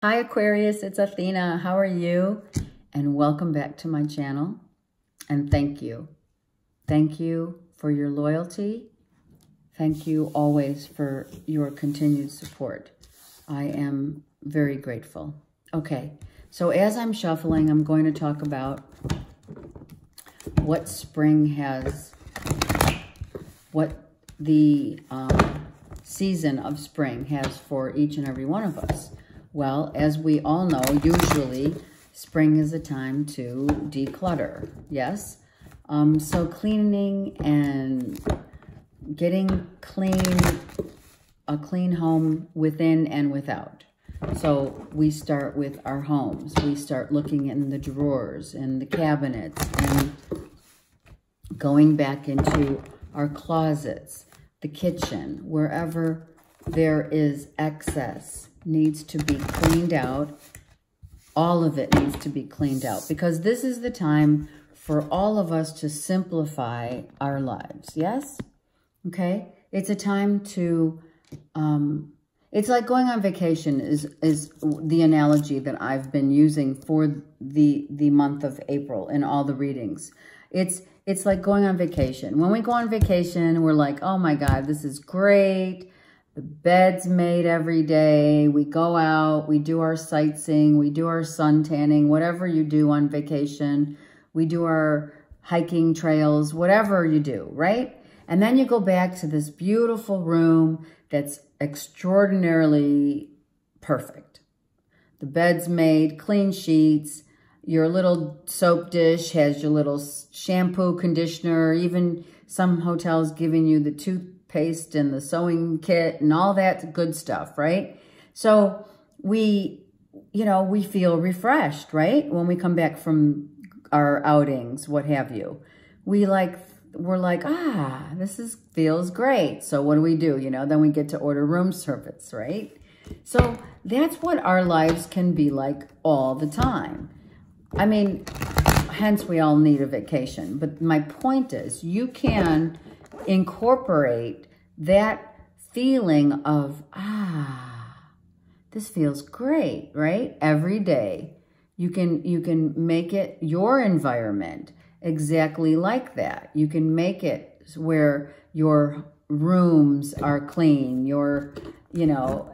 Hi Aquarius, it's Athena. How are you? And welcome back to my channel. And thank you. Thank you for your loyalty. Thank you always for your continued support. I am very grateful. Okay, so as I'm shuffling, I'm going to talk about what spring has, what the season of spring has for each and every one of us. Well, as we all know, usually spring is a time to declutter, yes? So cleaning and getting a clean home within and without. So we start with our homes. We start looking in the drawers and the cabinets and going back into our closets, the kitchen, wherever there is excess needs to be cleaned out. All of it needs to be cleaned out because this is the time for all of us to simplify our lives. Yes? Okay? It's a time to, it's like going on vacation is the analogy that I've been using for the month of April in all the readings. It's like going on vacation. When we go on vacation, we're like, oh my God, this is great. The bed's made every day. We go out, we do our sightseeing, we do our sun tanning, whatever you do on vacation. We do our hiking trails, whatever you do, right? And then you go back to this beautiful room that's extraordinarily perfect. The bed's made, clean sheets, your little soap dish has your little shampoo, conditioner, even some hotels giving you the toothpaste and the sewing kit and all that good stuff, right? So we feel refreshed, right? When we come back from our outings, what have you. We're like, this feels great. So what do? Then we get to order room service, right? So that's what our lives can be like all the time. I mean, hence we all need a vacation. But my point is, you can incorporate that feeling of, this feels great, right? Every day. You can make it your environment exactly like that. You can make it where your rooms are clean,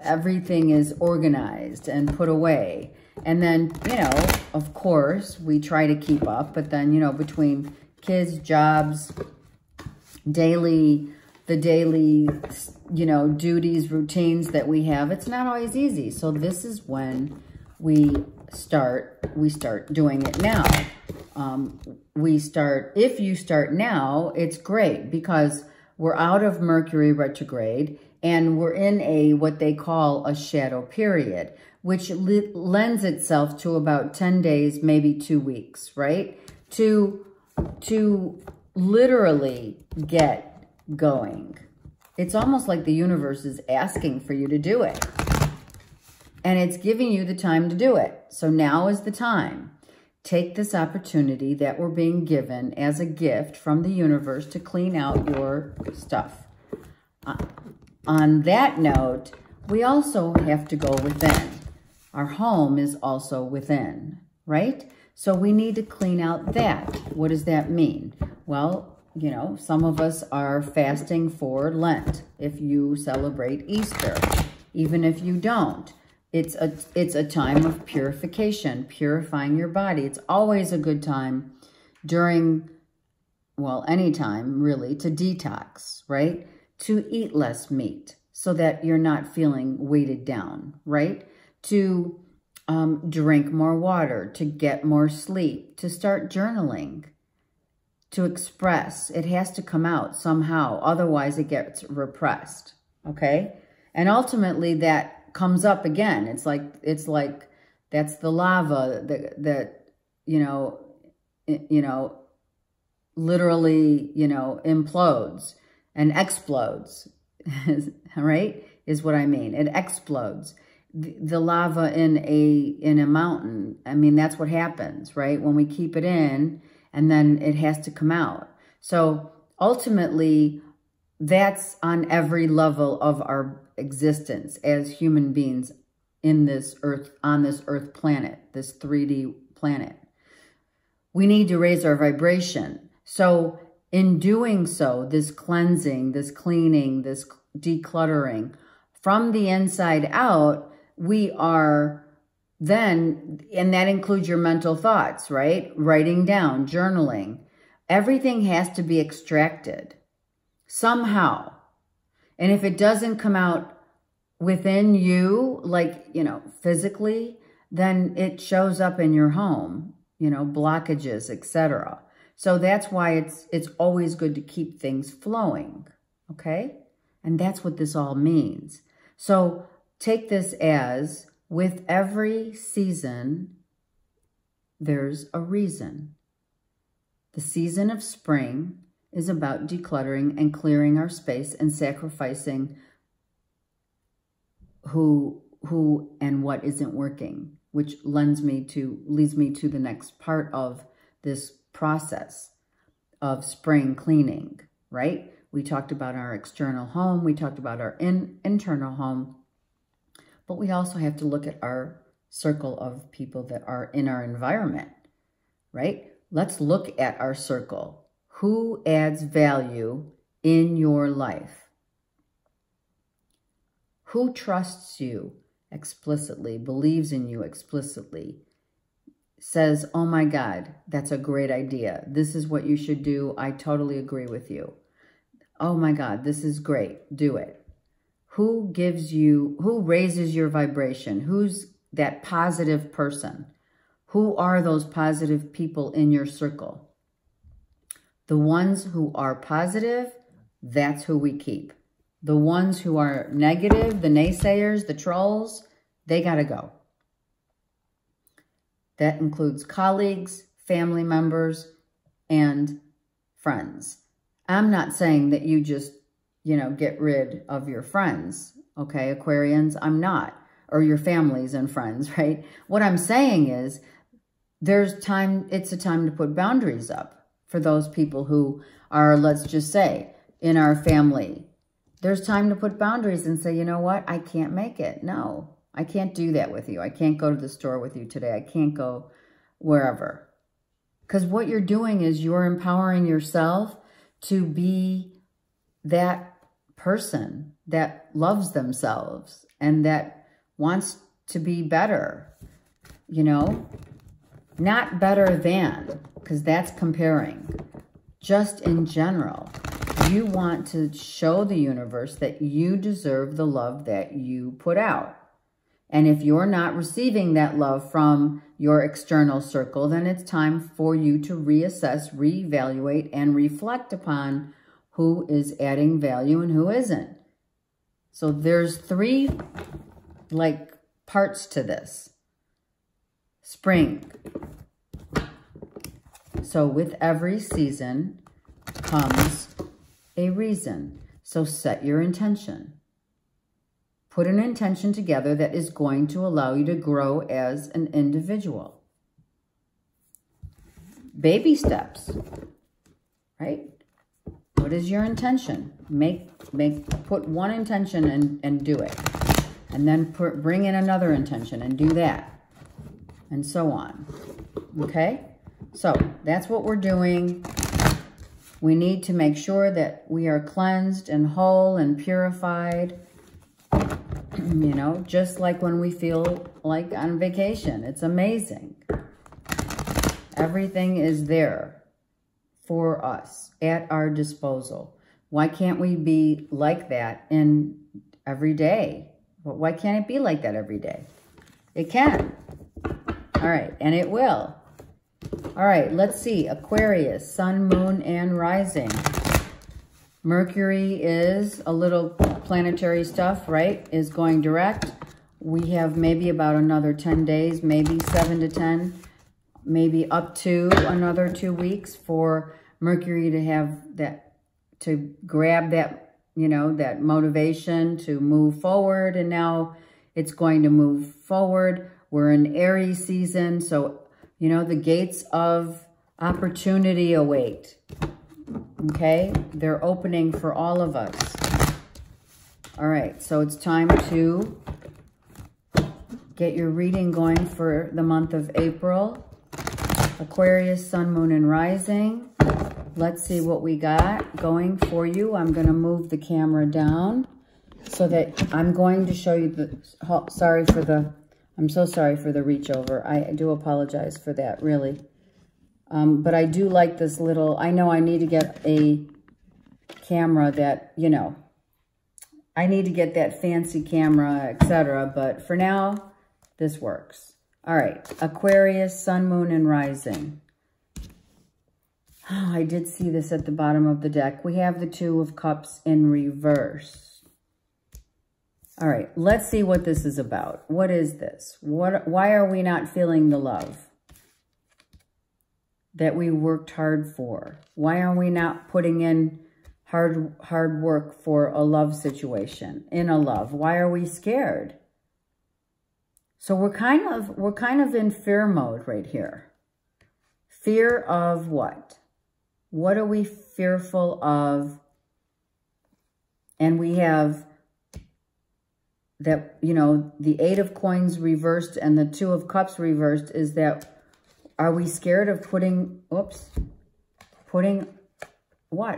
everything is organized and put away. And then, of course, we try to keep up, but then, between kids, jobs, the daily, duties, routines that we have, it's not always easy. So this is when we start doing it now. If you start now, it's great because we're out of Mercury retrograde and we're in what they call a shadow period, which lends itself to about 10 days, maybe 2 weeks, right? To literally get going. It's almost like the universe is asking for you to do it. And it's giving you the time to do it. So now is the time. Take this opportunity that we're being given as a gift from the universe to clean out your stuff. On that note, we also have to go within. Our home is also within, right? So we need to clean out that. What does that mean? Well, some of us are fasting for Lent if you celebrate Easter. Even if you don't, it's a time of purification, purifying your body. It's always a good time any time really, to detox, right? To eat less meat so that you're not feeling weighted down, right? To drink more water, to get more sleep, to start journaling, to express. It has to come out somehow. Otherwise, it gets repressed, okay? And ultimately, that comes up again. It's like that's the lava that literally, implodes and explodes, right? Is what I mean. It explodes. The lava in a mountain. I mean, that's what happens, right? When we keep it in and then it has to come out. So ultimately, that's on every level of our existence as human beings in this earth, on this earth planet, this 3D planet. We need to raise our vibration. So in doing so, this cleansing, this cleaning, this decluttering, from the inside out, we are then, and that includes your mental thoughts, right? Writing down, journaling. Everything has to be extracted somehow. And if it doesn't come out within you, like, you know, physically, then it shows up in your home, you know, blockages, etc. So that's why it's always good to keep things flowing, okay? And that's what this all means. So take this as, with every season, there's a reason. The season of spring is about decluttering and clearing our space and sacrificing who and what isn't working, which leads me to the next part of this process of spring cleaning, right? We talked about our external home. We talked about our internal home. But we also have to look at our circle of people that are in our environment, right? Let's look at our circle. Who adds value in your life? Who trusts you explicitly, believes in you explicitly, says, oh my God, that's a great idea. This is what you should do. I totally agree with you. Oh my God, this is great. Do it. Who raises your vibration? Who's that positive person? Who are those positive people in your circle? The ones who are positive, that's who we keep. The ones who are negative, the naysayers, the trolls, they got to go. That includes colleagues, family members, and friends. I'm not saying that you just, you know, get rid of your friends, okay, Aquarians? I'm not. Or your families and friends, right? What I'm saying is it's a time to put boundaries up for those people who are, let's just say, in our family. There's time to put boundaries and say, you know what? I can't make it. No, I can't do that with you. I can't go to the store with you today. I can't go wherever. Because what you're doing is you're empowering yourself to be that person that loves themselves and that wants to be better, you know? Not better than, because that's comparing. Just in general, you want to show the universe that you deserve the love that you put out. And if you're not receiving that love from your external circle, then it's time for you to reassess, reevaluate, and reflect upon who is adding value and who isn't. So there's 3 parts to this. Spring. So with every season comes a reason. So set your intention. Put an intention together that is going to allow you to grow as an individual. Baby steps, right? What is your intention? Put one intention and do it. And then bring in another intention and do that. And so on. Okay? So that's what we're doing. We need to make sure that we are cleansed and whole and purified. You know, just like when we feel like on vacation. It's amazing. Everything is there for us at our disposal. Why can't we be like that in every day? But why can't it be like that every day? It can. All right, and it will. All right, let's see. Aquarius, sun, moon, and rising. Mercury is a little planetary stuff, right? Is going direct. We have maybe about another 10 days, maybe 7 to 10, maybe up to another 2 weeks for Mercury to have that, to grab that, you know, that motivation to move forward. And now it's going to move forward. We're in Aries season, so, you know, the gates of opportunity await. Okay? They're opening for all of us. All right, so it's time to get your reading going for the month of April. Aquarius, Sun, Moon, and Rising. Let's see what we got going for you. I'm going to move the camera down so that I'm going to show you the... I'm so sorry for the reach over. I do apologize for that, really. But I do like this little... I know I need to get a camera that, you know... I need to get that fancy camera, etc. But for now, this works. All right. Aquarius, Sun, Moon, and Rising. Oh, I did see this at the bottom of the deck. We have the Two of Cups in reverse. All right. Let's see what this is about. What is this? Why are we not feeling the love that we worked hard for? Why are we not putting in hard work for a love situation, in a love? Why are we scared? So we're kind of in fear mode right here. Fear of what? What are we fearful of? And we have that, you know, the Eight of Coins reversed and the Two of Cups reversed is that, are we scared of putting what?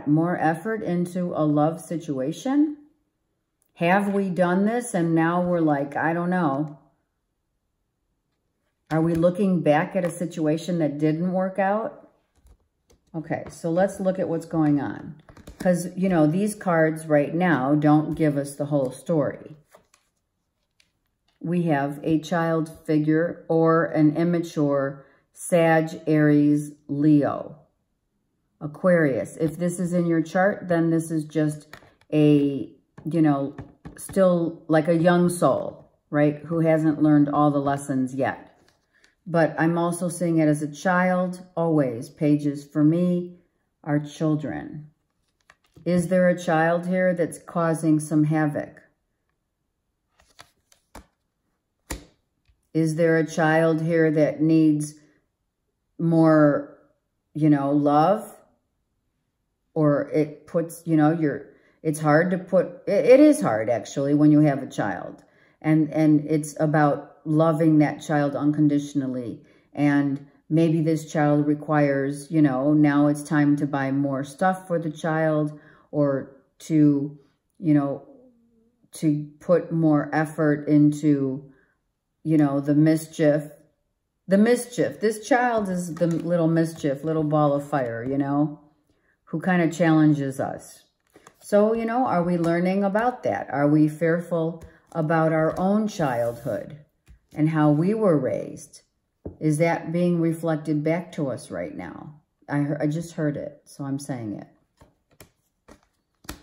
More effort into a love situation? Have we done this and now we're like, I don't know. Are we looking back at a situation that didn't work out? Okay, so let's look at what's going on. Because, you know, these cards right now don't give us the whole story. We have a child figure or an immature Sag, Aries, Leo, Aquarius. If this is in your chart, then this is just a, you know, still like a young soul, right? Who hasn't learned all the lessons yet. But I'm also seeing it as a child, always. Pages for me are children. Is there a child here that's causing some havoc? Is there a child here that needs more, you know, love? Or it puts, you know, it's hard to put, it is hard actually when you have a child. And it's about loving that child unconditionally. And maybe this child requires, you know, now it's time to buy more stuff for the child or to, you know, to put more effort into, you know, the mischief. The mischief. This child is the little mischief, little ball of fire, you know, who kind of challenges us. So, you know, are we learning about that? Are we fearful about our own childhood and how we were raised? Is that being reflected back to us right now? I just heard it, so I'm saying it.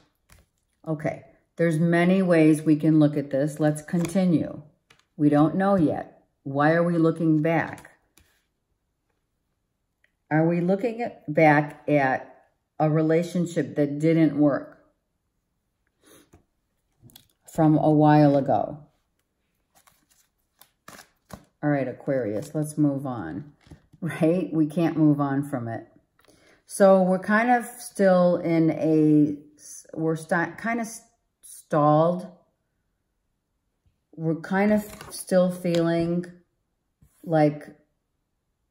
Okay, there's many ways we can look at this. Let's continue. We don't know yet. Why are we looking back? Are we looking back at a relationship that didn't work from a while ago? All right, Aquarius, let's move on, right? We can't move on from it. So we're kind of still in a, kind of stalled. We're kind of still feeling like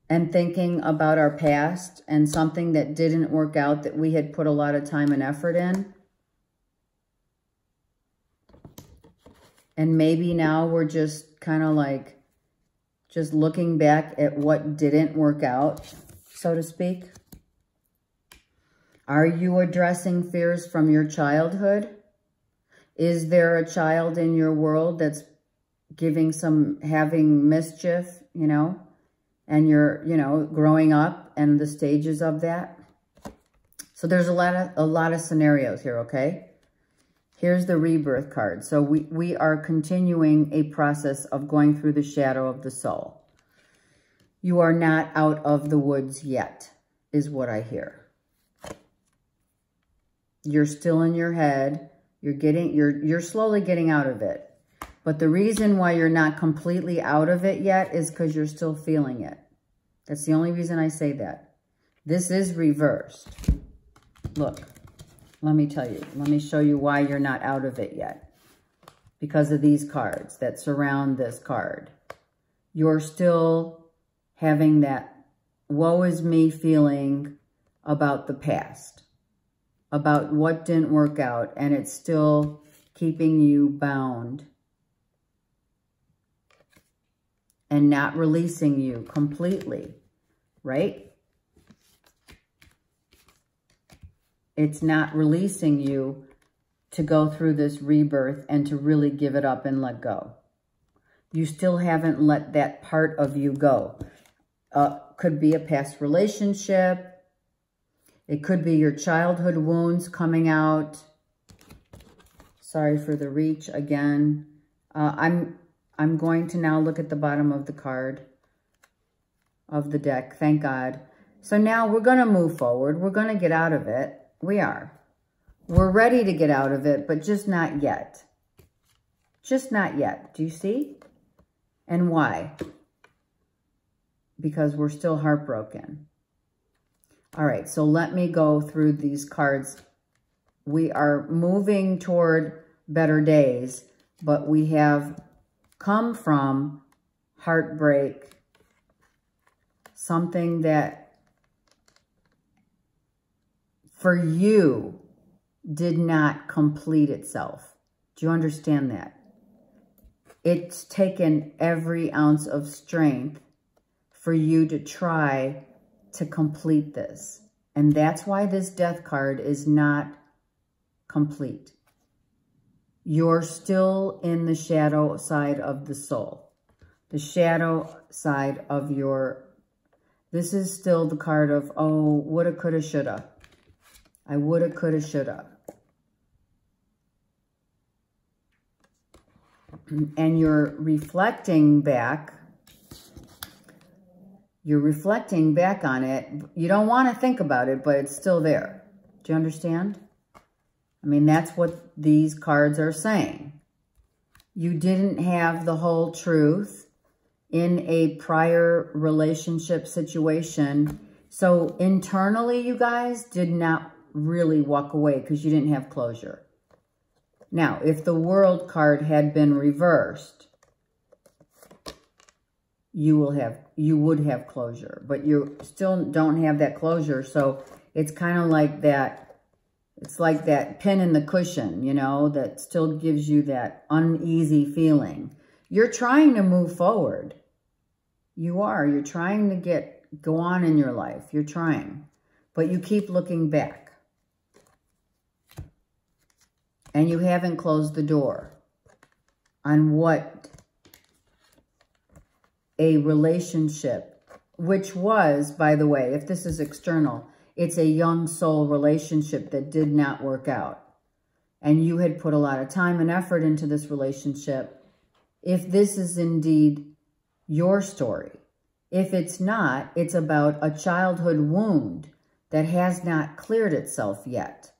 and thinking about our past and something that didn't work out that we had put a lot of time and effort in. And maybe now we're just kind of like, just looking back at what didn't work out, so to speak. Are you addressing fears from your childhood? Is there a child in your world that's having mischief, you know, and you're, you know, growing up and the stages of that? So there's a lot of scenarios here, okay? Here's the rebirth card. So we are continuing a process of going through the shadow of the soul. You are not out of the woods yet, is what I hear. You're still in your head. You're slowly getting out of it. But the reason why you're not completely out of it yet is because you're still feeling it. That's the only reason I say that. This is reversed. Look. Let me tell you. Let me show you why you're not out of it yet. Because of these cards that surround this card. you're still having that woe is me feeling about the past, about what didn't work out, and it's still keeping you bound and not releasing you completely, right? It's not releasing you to go through this rebirth and to really give it up and let go. You still haven't let that part of you go. Could be a past relationship. It could be your childhood wounds coming out. Sorry for the reach again. I'm going to now look at the bottom of the card of the deck. Thank God. So now we're going to move forward. We're going to get out of it. We are. We're ready to get out of it, but just not yet. Just not yet. Do you see? And why? Because we're still heartbroken. All right, so let me go through these cards. We are moving toward better days, but we have come from heartbreak, something that for you did not complete itself. Do you understand that? It's taken every ounce of strength for you to try to complete this. And that's why this death card is not complete. You're still in the shadow side of the soul. The shadow side of your... This is still the card of, oh, woulda, coulda, shoulda. I woulda, coulda, shoulda. And you're reflecting back. You're reflecting back on it. You don't want to think about it, but it's still there. Do you understand? I mean, that's what these cards are saying. You didn't have the whole truth in a prior relationship situation. So internally, you guys did not really walk away because you didn't have closure. Now, if the World card had been reversed, you would have closure, but you still don't have that closure. So it's kind of like that. It's like that pin in the cushion, you know, that still gives you that uneasy feeling. You're trying to move forward. You are. You're trying to go on in your life. You're trying, but you keep looking back. And you haven't closed the door on what a relationship, which was, by the way, if this is external, it's a young soul relationship that did not work out. And you had put a lot of time and effort into this relationship. If this is indeed your story, if it's not, it's about a childhood wound that has not cleared itself yet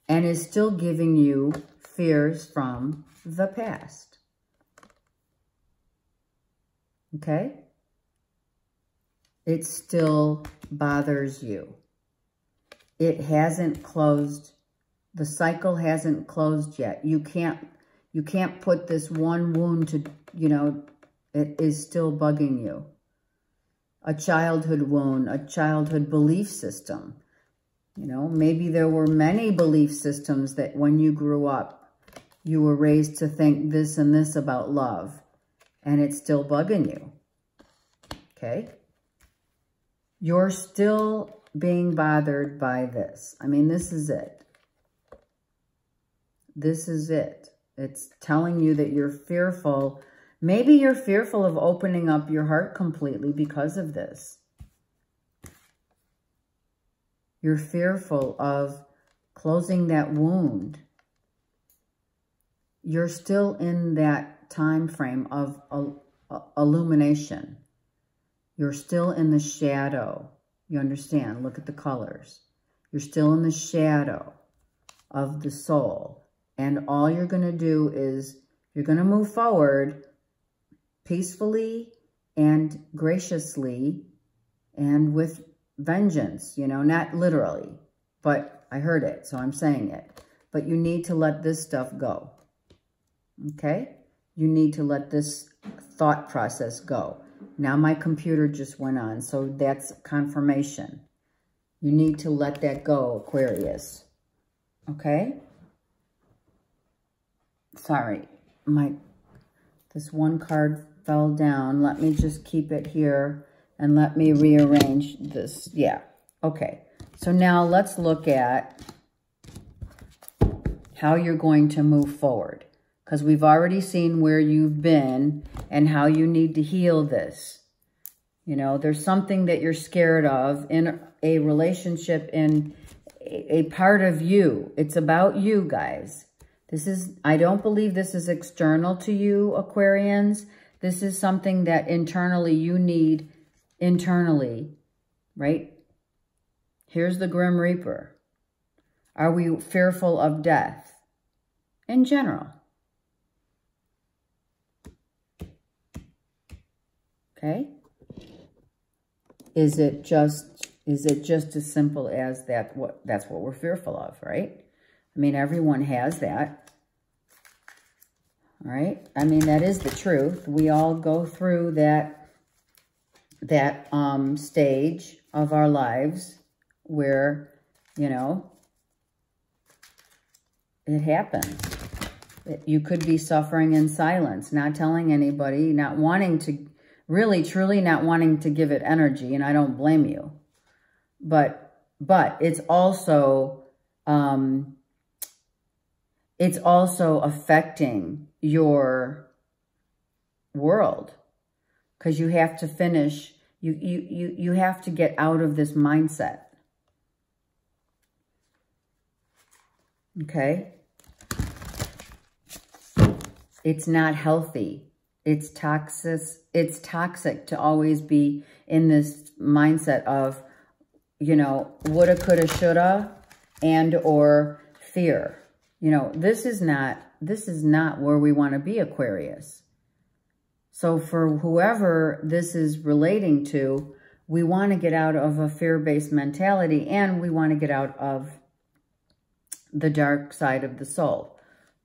and is still giving you fears from the past. Okay? It still bothers you. It hasn't closed. The cycle hasn't closed yet. You can't put this one wound to, you know, it is still bugging you. A childhood wound, a childhood belief system. You know, maybe there were many belief systems that when you grew up, you were raised to think this and this about love, and it's still bugging you. Okay? You're still being bothered by this. I mean, this is it. This is it. It's telling you that you're fearful. Maybe you're fearful of opening up your heart completely because of this. You're fearful of closing that wound. You're still in that time frame of illumination. You're still in the shadow. You understand? Look at the colors. You're still in the shadow of the soul. And all you're going to do is you're going to move forward peacefully and graciously and with vengeance, you know, not literally, but I heard it, so I'm saying it. But you need to let this stuff go. Okay? You need to let this thought process go. Now my computer just went on, so that's confirmation. You need to let that go, Aquarius. Okay? Sorry, this one card fell down. Let me just keep it here and let me rearrange this. Yeah, okay. So now let's look at how you're going to move forward, because we've already seen where you've been and how you need to heal this. You know, there's something that you're scared of in a relationship, in a part of you. It's about you, guys. I don't believe this is external to you, Aquarians. This is something that internally you need internally, right? Here's the Grim Reaper. Are we fearful of death in general? Okay? Is it just as simple as that? That's what we're fearful of, right? I mean, everyone has that. All right? I mean, that is the truth. We all go through that stage of our lives where, you know, it happens. You could be suffering in silence, not telling anybody, not wanting to, really, truly not wanting to give it energy, and I don't blame you. But it's also affecting your world, because you have to finish, you have to get out of this mindset. Okay? It's not healthy. It's toxic to always be in this mindset of, you know, woulda, coulda, shoulda, and or fear. You know, this is not where we want to be, Aquarius. So for whoever this is relating to, we want to get out of a fear-based mentality, and we want to get out of the dark side of the soul.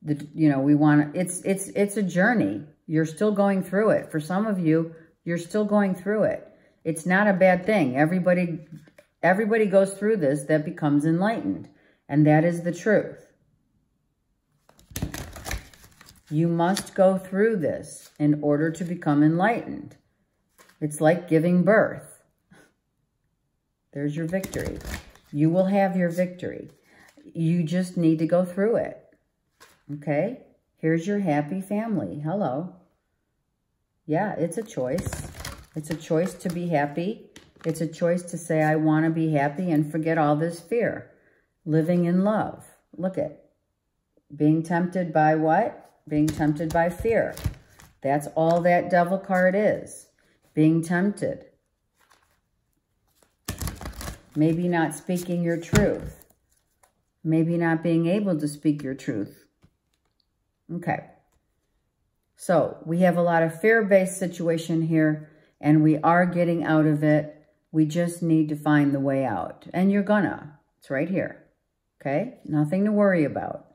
You know, we want to, it's a journey. You're still going through it. For some of you, you're still going through it. It's not a bad thing. Everybody goes through this that becomes enlightened. And that is the truth. You must go through this in order to become enlightened. It's like giving birth. There's your victory. You will have your victory. You just need to go through it. Okay? Here's your happy family. Hello. Yeah, it's a choice. It's a choice to be happy. It's a choice to say, I want to be happy and forget all this fear. Living in love. Look at. Being tempted by what? Being tempted by fear. That's all that devil card is. Being tempted. Maybe not speaking your truth. Maybe not being able to speak your truth. Okay. So we have a lot of fear-based situation here, and we are getting out of it. We just need to find the way out. And you're gonna. It's right here. Okay? Nothing to worry about.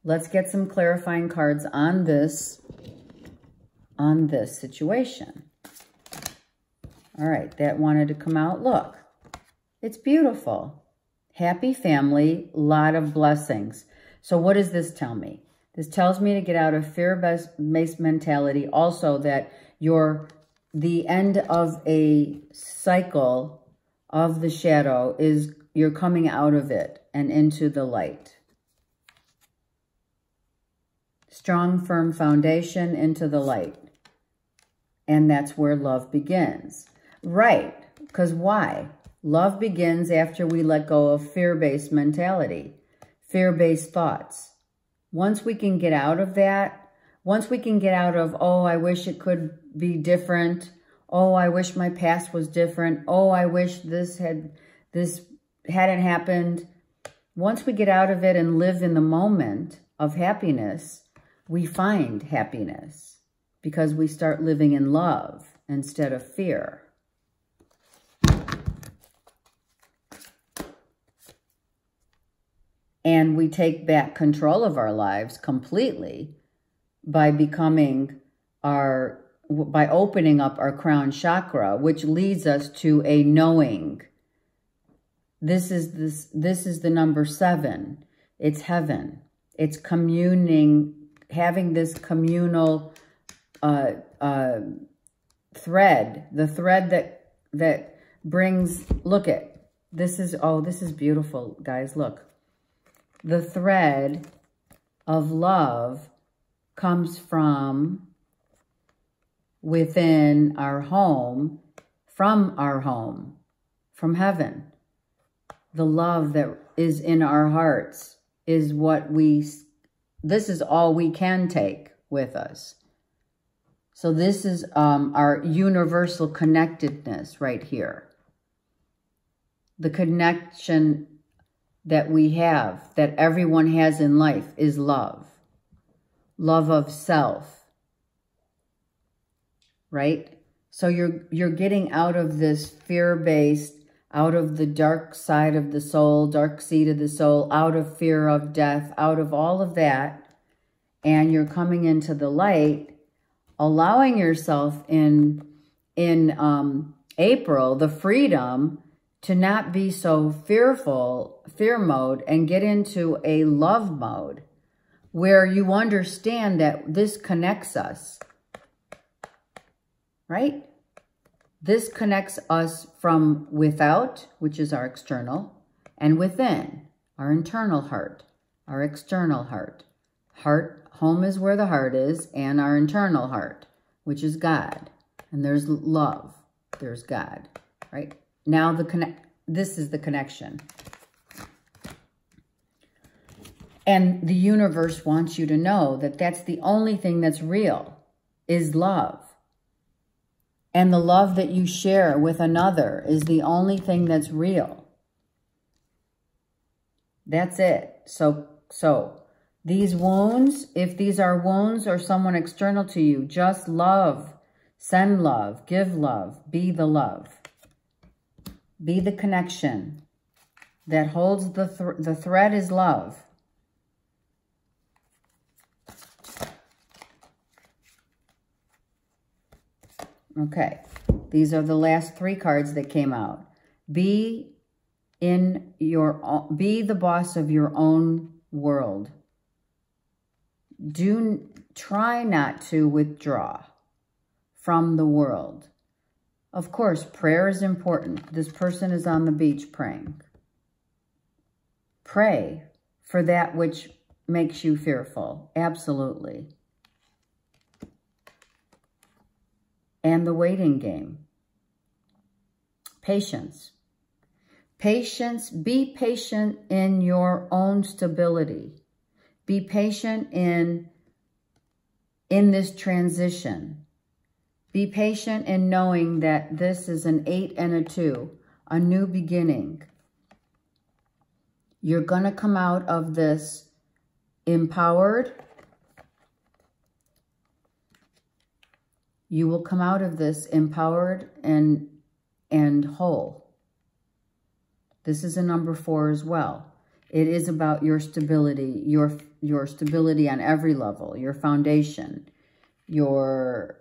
Let's get some clarifying cards on this situation. All right, that wanted to come out. Look, it's beautiful. Happy family, lot of blessings. So what does this tell me? This tells me to get out of fear-based mentality. Also that the end of a cycle of the shadow is you're coming out of it and into the light. Strong, firm foundation into the light. And that's where love begins. Right, because why? Love begins after we let go of fear-based mentality, fear-based thoughts. Once we can get out of that, once we can get out of, oh, I wish it could be different. Oh, I wish my past was different. Oh, I wish this hadn't happened. Once we get out of it and live in the moment of happiness, we find happiness because we start living in love instead of fear. And we take back control of our lives completely by becoming our by opening up our crown chakra, which leads us to a knowing. This is the number 7. It's heaven. It's communing, having this communal thread, the thread that brings, look at, this is beautiful, guys, look. The thread of love comes from within our home, from heaven. The love that is in our hearts is this is all we can take with us. So this is our universal connectedness right here. The connection that we have, that everyone has in life, is love. Love of self. Right? So you're getting out of this fear-based, out of the dark side of the soul, dark seed of the soul, out of fear of death, out of all of that, and you're coming into the light, allowing yourself in April, the freedom to not be so fear mode, and get into a love mode where you understand that this connects us. Right? This connects us from without, which is our external, and within, our internal heart, our external heart. Home is where the heart is, and our internal heart, which is God. And there's love. There's God. Right? Now this is the connection. And the universe wants you to know that that's the only thing that's real, is love. And the love that you share with another is the only thing that's real. That's it. So these wounds, if these are wounds or someone external to you, just love, send love, give love, be the love. Be the connection that holds the thread is love. Okay, these are the last 3 cards that came out. Be the boss of your own world. Try not to withdraw from the world. Of course, prayer is important. This person is on the beach praying. Pray for that which makes you fearful. Absolutely. And the waiting game. Patience. Patience. Be patient in your own stability. Be patient in this transition. Be patient in knowing that this is an 8 and a 2, a new beginning. You're going to come out of this empowered. You will come out of this empowered and whole. This is a number 4 as well. It is about your stability, your stability on every level, your foundation, your,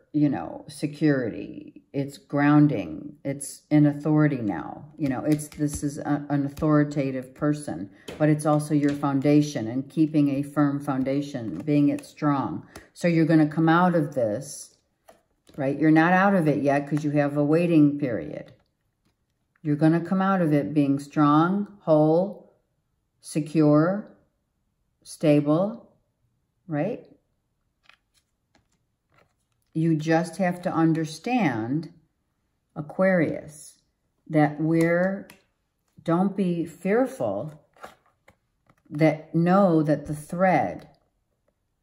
security. It's grounding. It's an authority now. This is an authoritative person, but it's also your foundation and keeping a firm foundation, being it strong. So you're going to come out of this. Right? You're not out of it yet because you have a waiting period. You're going to come out of it being strong, whole, secure, stable, right? You just have to understand, Aquarius, that don't be fearful, know that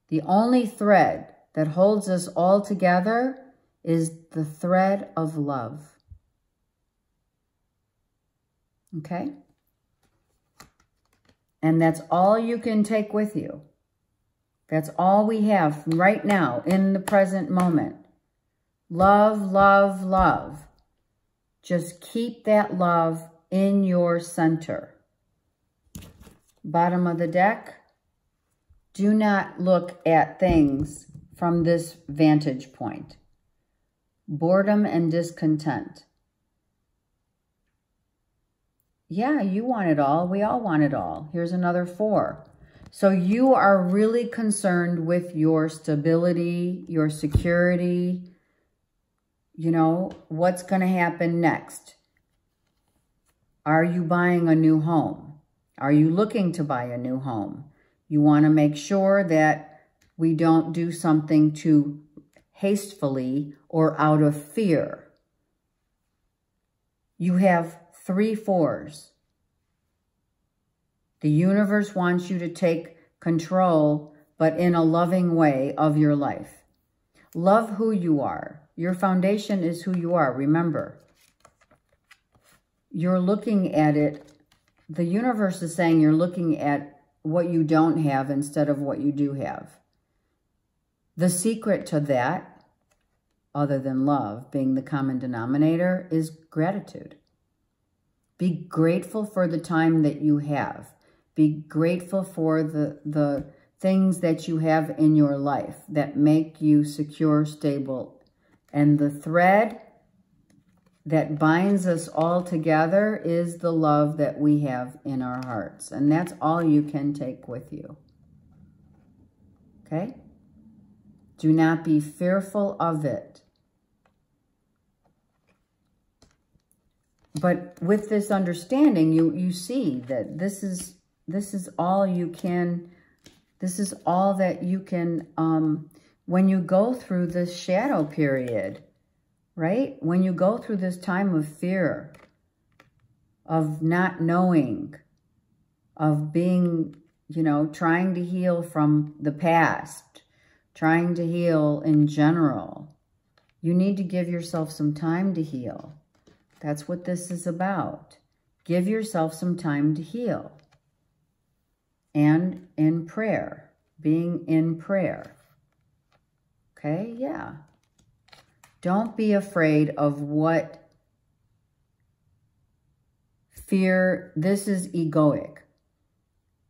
the only thread that holds us all together is the thread of love. Okay? And that's all you can take with you. That's all we have right now in the present moment. Love, love, love. Just keep that love in your center. Bottom of the deck. Do not look at things from this vantage point. boredom and discontent. Yeah, you want it all. We all want it all. Here's another 4. So you are really concerned with your stability, your security, you know, what's going to happen next. Are you buying a new home? Are you looking to buy a new home? You want to make sure that we don't do something too hastily or out of fear. You have 3 4s. The universe wants you to take control, but in a loving way, of your life. Love who you are. Your foundation is who you are. Remember, you're looking at it. The universe is saying you're looking at what you don't have instead of what you do have. The secret to that, other than love being the common denominator, is gratitude. Be grateful for the time that you have. Be grateful for the things that you have in your life that make you secure, stable. And the thread that binds us all together is the love that we have in our hearts. And that's all you can take with you. Okay? Do not be fearful of it. But with this understanding, you see that this is all you can, this is all that you can, when you go through this shadow period, right? When you go through this time of fear, of not knowing, of being, you know, trying to heal from the past, trying to heal in general, you need to give yourself some time to heal. That's what this is about. Give yourself some time to heal. And in prayer, being in prayer. Okay, yeah. Don't be afraid of what fear, this is egoic.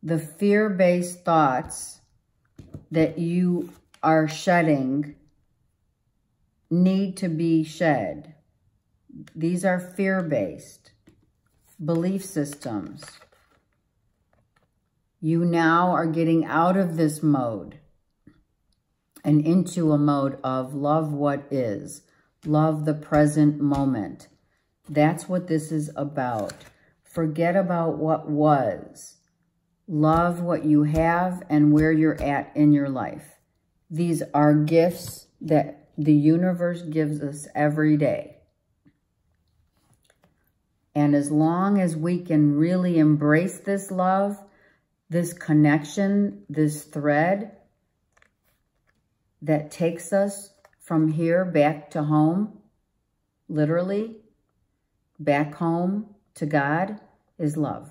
The fear-based thoughts that you are shedding need to be shed. These are fear-based belief systems. You now are getting out of this mode and into a mode of love what is. Love the present moment. That's what this is about. Forget about what was. Love what you have and where you're at in your life. These are gifts that the universe gives us every day. And as long as we can really embrace this love, this connection, this thread that takes us from here back to home, literally, back home to God, is love.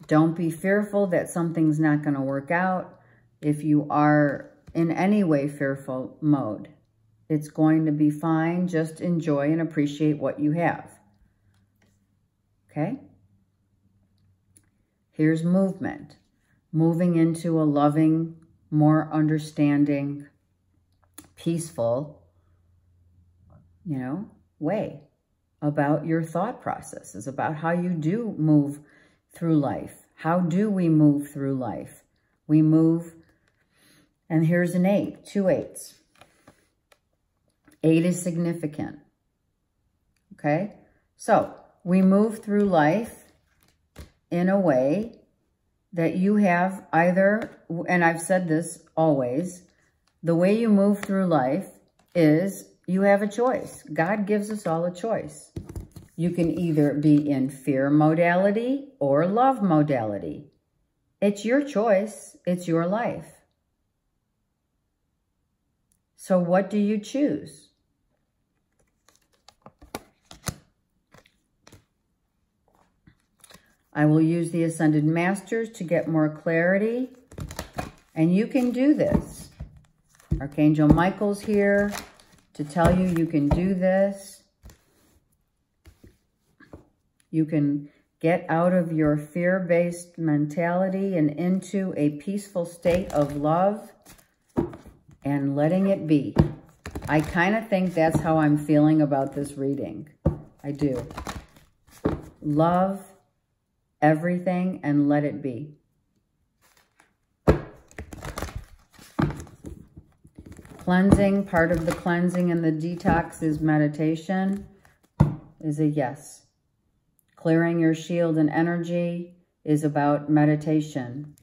Don't be fearful that something's not going to work out. If you are in any way fearful mode, it's going to be fine. Just enjoy and appreciate what you have. Okay? Here's movement. Moving into a loving, more understanding, peaceful, way about your thought processes, about how you do move through life. How do we move through life? We move, and here's an 8, 2 8s. 8 is significant. Okay? So, we move through life in a way that you have either, and I've said this always, the way you move through life is you have a choice. God gives us all a choice. You can either be in fear modality or love modality. It's your choice. It's your life. So what do you choose? I will use the Ascended Masters to get more clarity. And you can do this. Archangel Michael's here to tell you you can do this. You can get out of your fear-based mentality and into a peaceful state of love. and letting it be. I kind of think that's how I'm feeling about this reading. I do. Love everything and let it be. Cleansing, part of the cleansing and the detox is meditation, is a yes. Clearing your shield and energy is about meditation.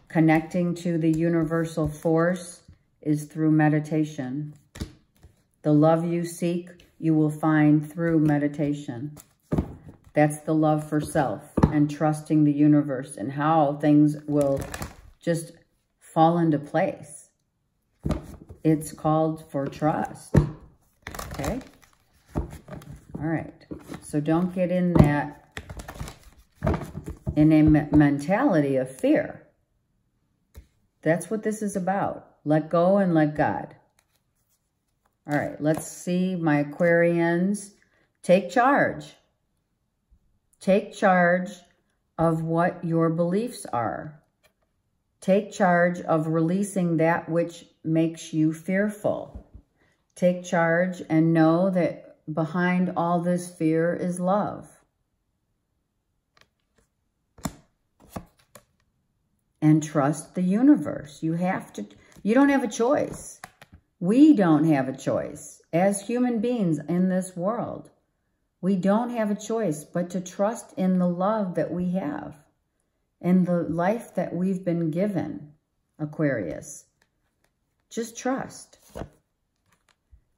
Connecting to the universal force is through meditation. The love you seek, you will find through meditation. That's the love for self and trusting the universe and how things will just fall into place. It's called for trust. Okay? All right. So don't get in that, in a mentality of fear. That's what this is about. Let go and let God. All right. Let's see, my Aquarians. Take charge. Take charge of what your beliefs are. Take charge of releasing that which makes you fearful. Take charge and know that behind all this fear is love. And trust the universe. You don't have a choice. We don't have a choice. As human beings in this world, we don't have a choice but to trust in the love that we have. In the life that we've been given, Aquarius. Just trust.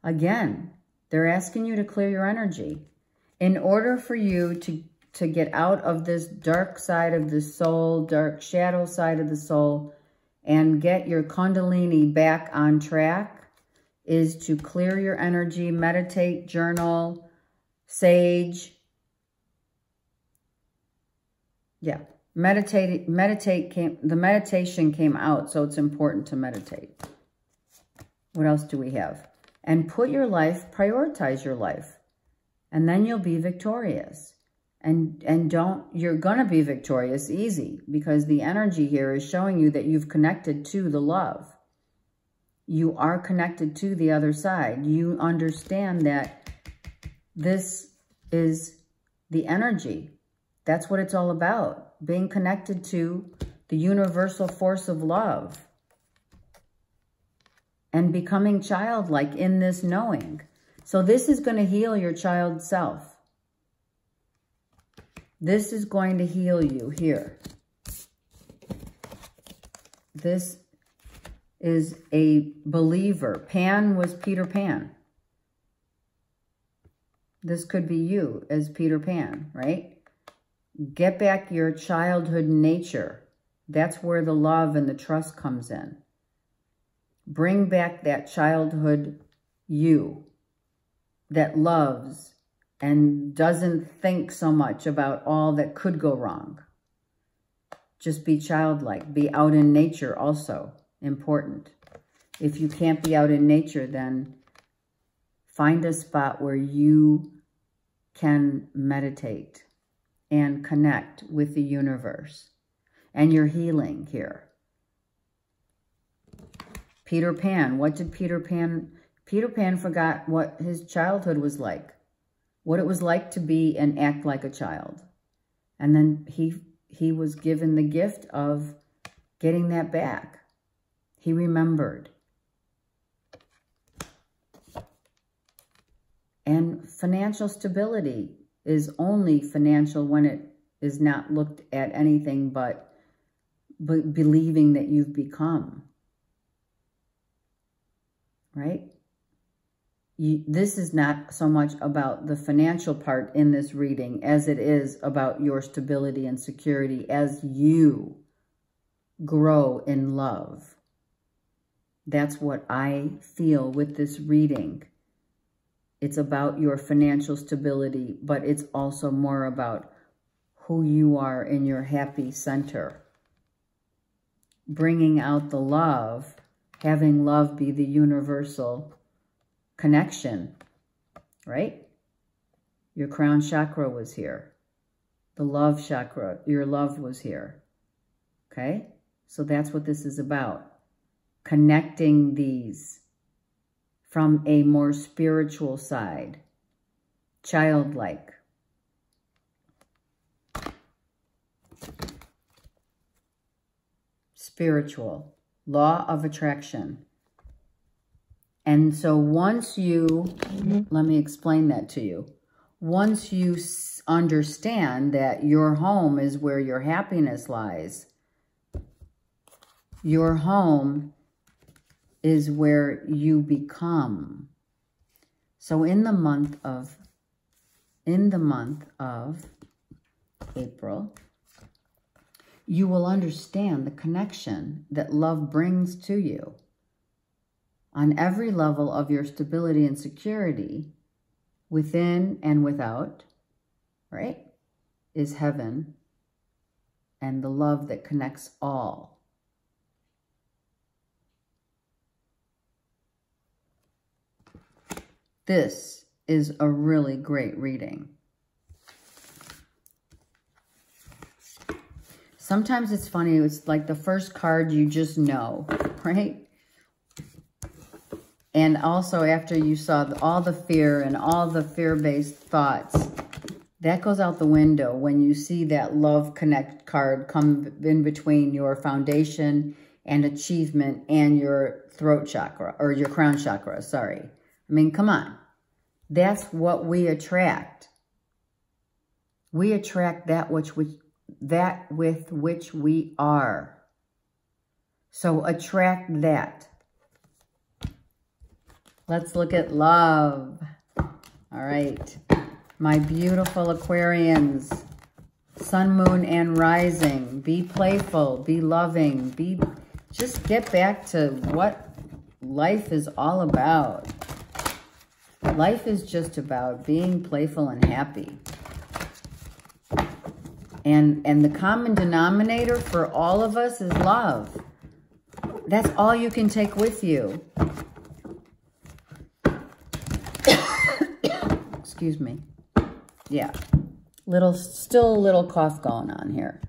Again, they're asking you to clear your energy. In order for you to get out of this dark side of the soul, dark shadow side of the soul, and get your Kundalini back on track, is to clear your energy, meditate, journal, sage. Yeah. The meditation came out, so it's important to meditate. What else do we have? And put your life, prioritize your life, and then you'll be victorious. And you're going to be victorious easy, because the energy here is showing you that you've connected to the love. You are connected to the other side. You understand that this is the energy. That's what it's all about. Being connected to the universal force of love. And becoming childlike in this knowing. So this is going to heal your child self. This is going to heal you here. This is a believer. Pan was Peter Pan. This could be you as Peter Pan, right? Get back your childhood nature. That's where the love and the trust comes in. Bring back that childhood you that loves and doesn't think so much about all that could go wrong. Just be childlike. Be out in nature also. Important. If you can't be out in nature, then find a spot where you can meditate and connect with the universe. And you're healing here. Peter Pan. What did Peter Pan... Peter Pan forgot what his childhood was like. What it was like to be and act like a child. And then he was given the gift of getting that back. He remembered. And financial stability is only financial when it is not looked at anything but believing that you've become. Right? This is not so much about the financial part in this reading as it is about your stability and security as you grow in love. That's what I feel with this reading. It's about your financial stability, but it's also more about who you are in your happy center. Bringing out the love, having love be the universal connection, right? Your crown chakra was here. The love chakra, your love was here. Okay? So that's what this is about. connecting these from a more spiritual side, childlike. Spiritual, law of attraction. And so once you, let me explain that to you. Once you understand that your home is where your happiness lies, your home is where you become. So in the month of April, you will understand the connection that love brings to you. On every level of your stability and security, within and without, right, is heaven and the love that connects all. This is a really great reading. Sometimes it's funny, it's like the first card you just know, right? And also after you saw all the fear and all the fear-based thoughts, that goes out the window when you see that Love Connect card come in between your foundation and achievement and your throat chakra, or your crown chakra, sorry. I mean, come on. That's what we attract. We attract that with which we are. So attract that. Let's look at love. All right. My beautiful Aquarians, sun, moon, and rising. Be playful, be loving, just get back to what life is all about. Life is just about being playful and happy. And the common denominator for all of us is love. That's all you can take with you. Excuse me. Yeah. Still a little cough going on here.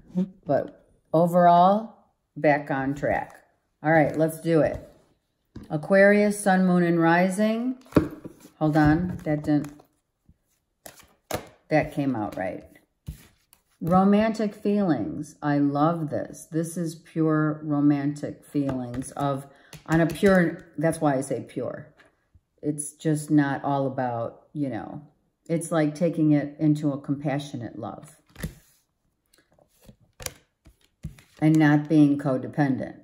But overall, back on track. All right, let's do it. Aquarius, sun, moon, and rising. Hold on. That came out right. Romantic feelings. I love this. This is pure romantic feelings that's why I say pure. It's just not all about, it's like taking it into a compassionate love and not being codependent.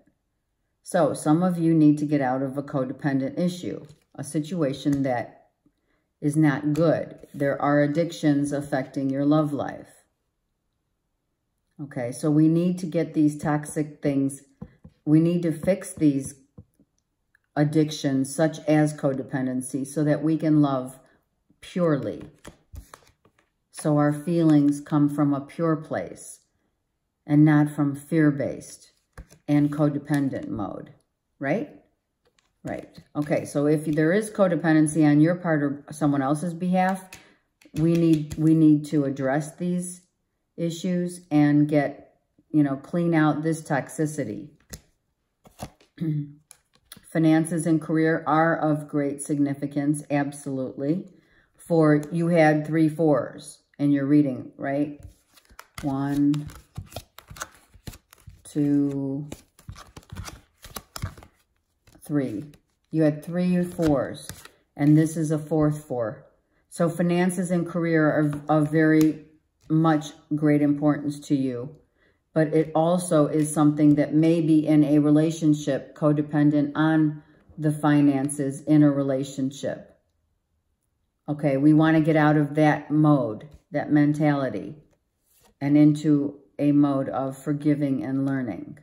So some of you need to get out of a codependent issue, a situation that is not good. There are addictions affecting your love life. Okay, so we need to get these toxic things, we need to fix these addictions such as codependency so that we can love purely. So our feelings come from a pure place and not from fear-based and codependent mode, right? Right. Okay, so if there is codependency on your part or someone else's behalf, we need to address these issues and get, clean out this toxicity. Finances and career are of great significance, absolutely. For you had 3 4s in your reading, right? 1, 2, 3. You had 3 4s, and this is a 4th 4. So finances and career are of very much great importance to you. But it also is something that may be in a relationship codependent on the finances in a relationship. Okay, we want to get out of that mode, that mentality, and into a mode of forgiving and learning.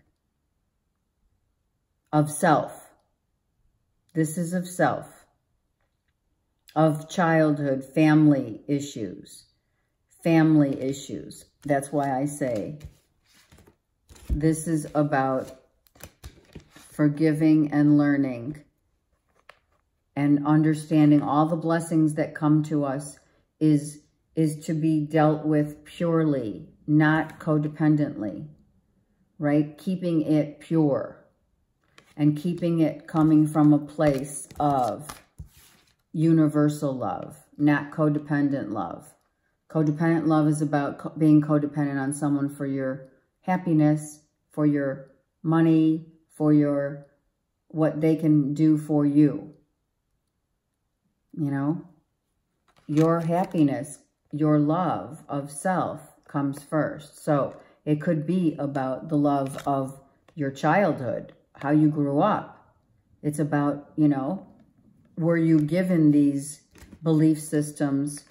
Of self. This is of self. Of childhood, family issues. Family issues. That's why I say this is about forgiving and learning and understanding all the blessings that come to us is to be dealt with purely, not codependently, right? Keeping it pure and keeping it coming from a place of universal love, not codependent love. Codependent love is about being codependent on someone for your happiness, for your money, for your what they can do for you. You know, your happiness, your love of self comes first. So it could be about the love of your childhood, how you grew up. It's about, you know, were you given these belief systems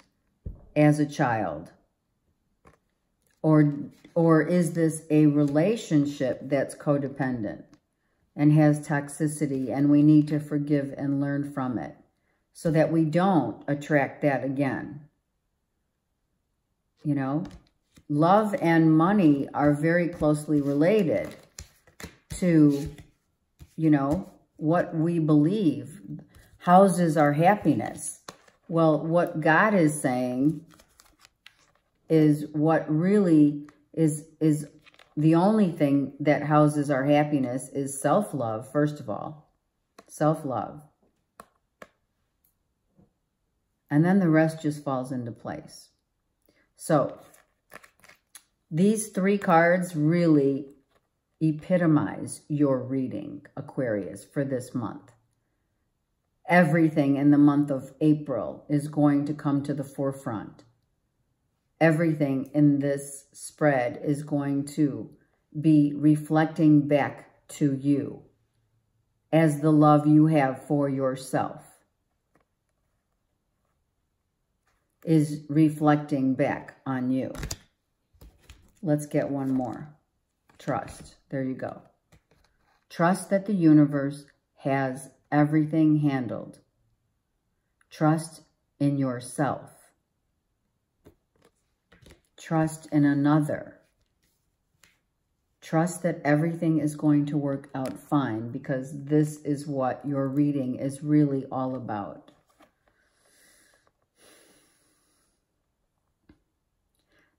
as a child? Or is this a relationship that's codependent and has toxicity, and we need to forgive and learn from it so that we don't attract that again? You know, love and money are very closely related to, you know, what we believe houses our happiness. Well, what God is saying is what really is the only thing that houses our happiness is self-love, first of all. Self-love. And then the rest just falls into place. So, these 3 cards really epitomize your reading, Aquarius, for this month. Everything in the month of April is going to come to the forefront. Everything in this spread is going to be reflecting back to you as the love you have for yourself is reflecting back on you. Let's get one more. Trust. There you go. Trust that the universe has everything handled. Trust in yourself. Trust in another. Trust that everything is going to work out fine, because this is what your reading is really all about.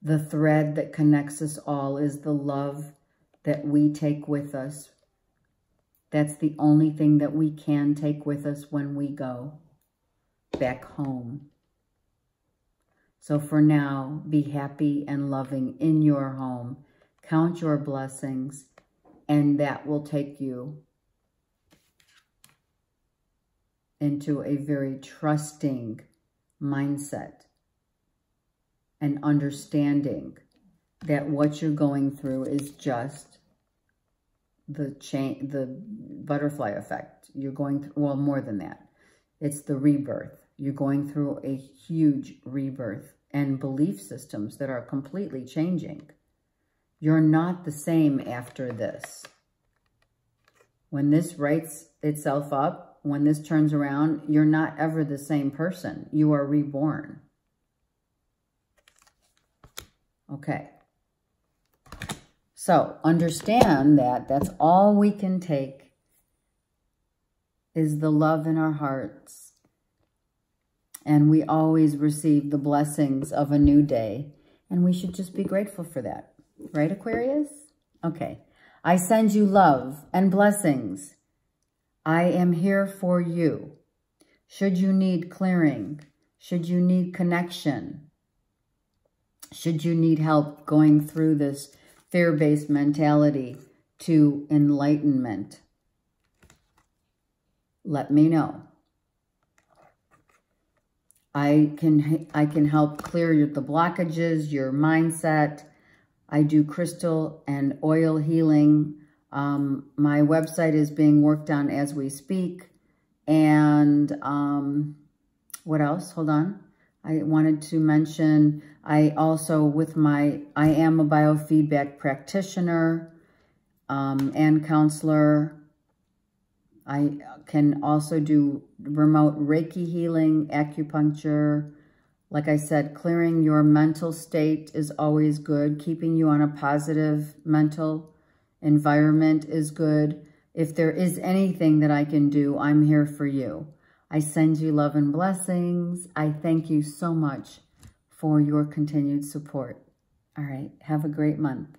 The thread that connects us all is the love that we take with us. That's the only thing that we can take with us when we go back home. So for now, be happy and loving in your home. Count your blessings, and that will take you into a very trusting mindset and understanding that what you're going through is just the butterfly effect. You're going through, well, more than that. It's the rebirth. You're going through a huge rebirth and belief systems that are completely changing. You're not the same after this. When this writes itself up, when this turns around, you're not ever the same person. You are reborn. Okay. So understand that that's all we can take is the love in our hearts. And we always receive the blessings of a new day. And we should just be grateful for that. Right, Aquarius? Okay. I send you love and blessings. I am here for you. Should you need clearing, should you need connection, should you need help going through this fear-based mentality to enlightenment, let me know. I can help clear the blockages, your mindset. I do crystal and oil healing. My website is being worked on as we speak. And what else? Hold on. I wanted to mention, I also, with I am a biofeedback practitioner and counselor. I can also do remote Reiki healing, acupuncture. Like I said, clearing your mental state is always good. Keeping you on a positive mental environment is good. If there is anything that I can do, I'm here for you. I send you love and blessings. I thank you so much for your continued support. All right, have a great month.